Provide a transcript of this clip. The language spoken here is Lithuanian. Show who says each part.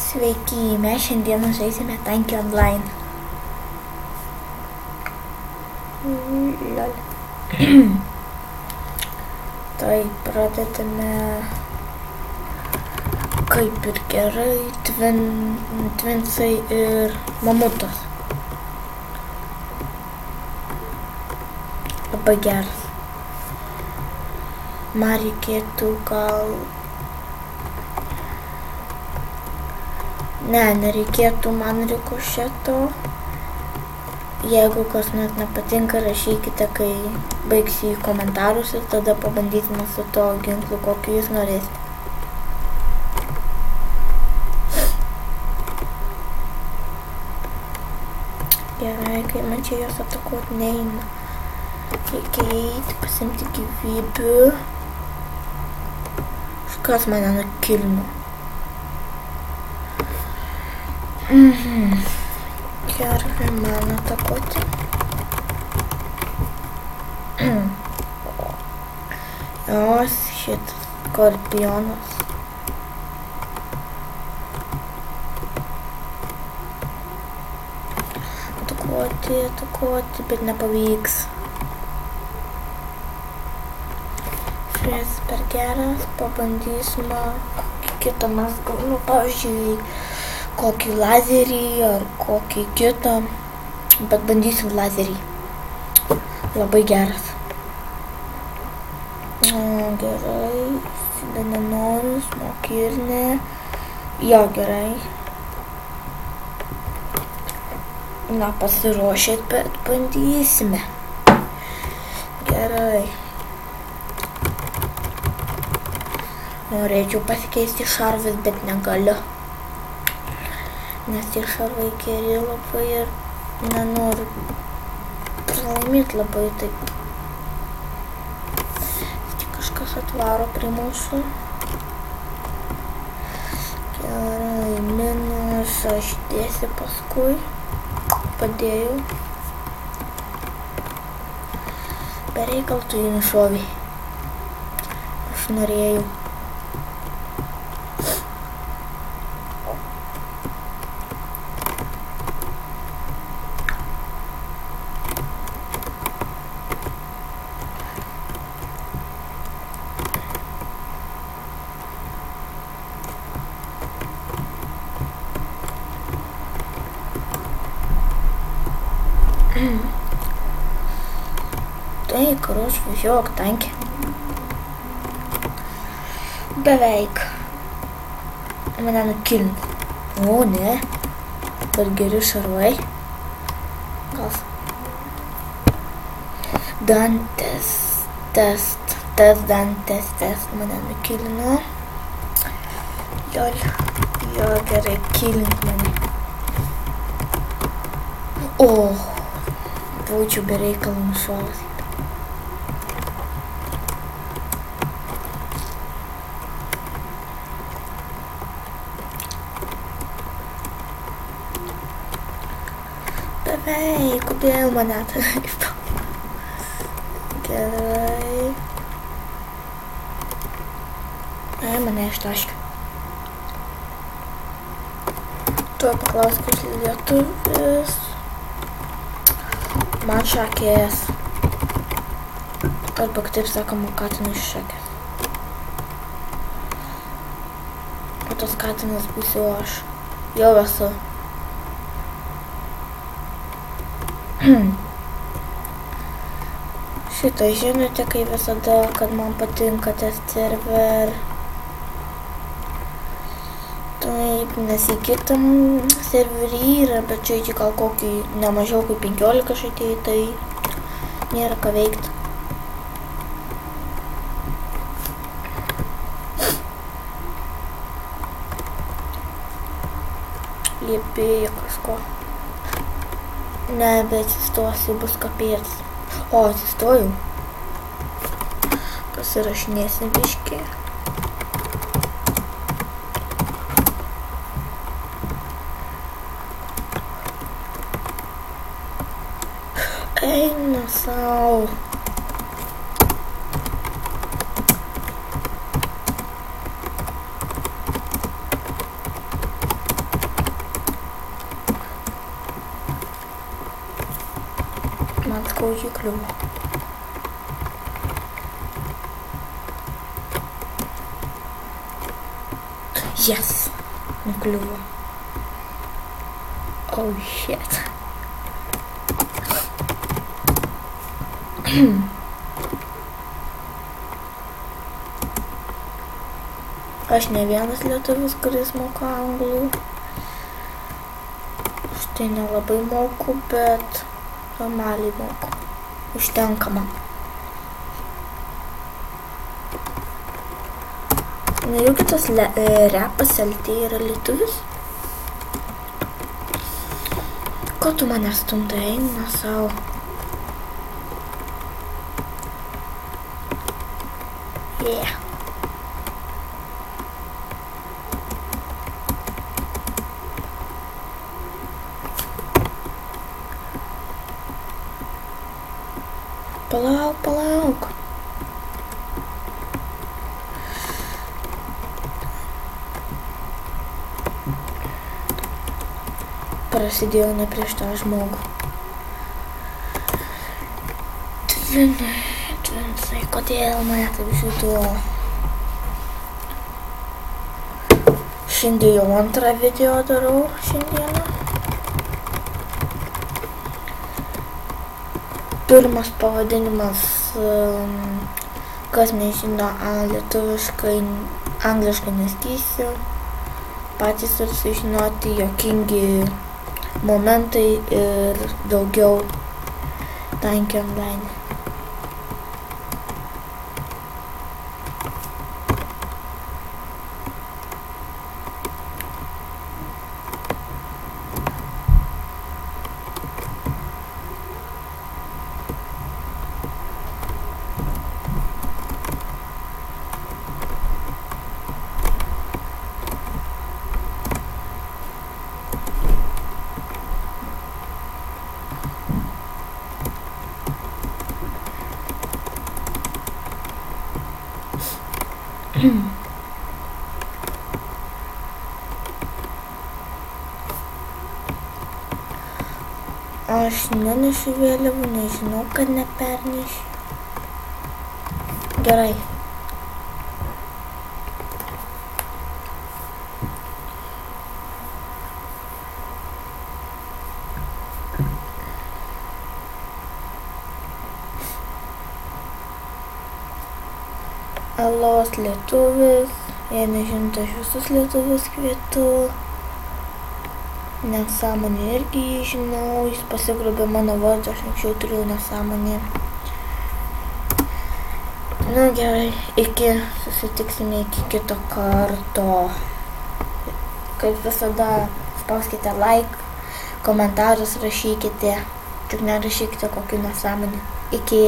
Speaker 1: Sveiki, mes šiandieną žaisime tankį online. Lol. Tai pradedame kaip ir gerai, tvinsai ir mamutas. Labai geras. Man reikėtų gal... nereikėtų man rikošeto. Jeigu kas nors nepatinka, rašykite, kai baigsiu į komentarus ir tada pabandysime su to ginklu, kokį jūs norėsite. Gerai, kai man čia jos atakuoti neina. Reikia eiti, pasimti gyvybių. Kažkas mane nukilino. Gerai, man atakuoti. Jos, šitas skorpionas. Atakuoti, bet nepavyks. Šis per geras, pabandysime kitą mazgą, pavyzdžiui, kokį lazerį ar kokį kitą, bet bandysim lazerį. Labai geras. Gerai, sida nenoriu, smokirnė. Jo, gerai. Na, pasiruošėt, bet bandysime. Gerai. Norėčiau pasikeisti šarvus, bet negaliu. Nes tie šarvai geri labai ir nenoriu pralaimėti labai taip. Tik kažkas atvaro prie mūsų. Gerai, minus aš dėsiu paskui. Padėjau. Bereikal tu jį nušovė. Aš norėjau. Tai, karoč, važiuok tankį. Beveik. Mane nukilino. O, ne. Bet geri šarvai. Gal. Dantes test. Mane nukilino. Lol. Jo, gerai, kilink mane. O. Būčiau bereikalų nušovęs. Beveik, kodėl mane taip? Gerai. Mane ištaškė. Tuo paklausk, kas lietuvis. Man šakės. Arba kitaip sakoma, katinas šakės. O tas katinas būsiu aš. Jau esu. Šitą žinote, kai visada, kad man patinka tas server. Taip, nes į kitam serverį yra, bet čia iki gal kokį nemažiau kaip 15 žaidėjų, tai nėra ką veikti. Liepėjo kažko. Ne, bet atsistosiu, bus kapėts. O, atsistojau. Pasirašinėsim biškį. Eina sau. skaudžiai kliuvo. Yes! Nukliuvo. Oh shit. Aš ne vienas lietuvis, kuris moka anglų. Štai nelabai moku, bet normaliai moku. Užtenka man. Nejaugi tas repas LT yra lietuvis? Ko tu mane stumdai, eina savo? Yeah. Palauk. Prasidėjo ne prieš tą žmogų. Tvinsai, kodėl mane taip šituo? Šiandien jau antrą video darau šiandieną. Pirmas pavadinimas, kas nežino lietuviškai, angliškai nesakysiu. Patys ir sužinoti juokingi momentai ir daugiau tankiai online. Aš nenešiu vėliavų, nežinau, kad nepernešiu. Gerai. Alos lietuvis, jei nežinote, aš visus lietuvius kvietu. Nesąmonė irgi jį žinau, jis pasigrobė mano vardą, aš anksčiau turėjau nesąmonę. Nu gerai, susitiksime iki kito karto. Kaip visada, spauskite like, komentarus rašykite, tik nerašykite kokių nesąmonę. Iki.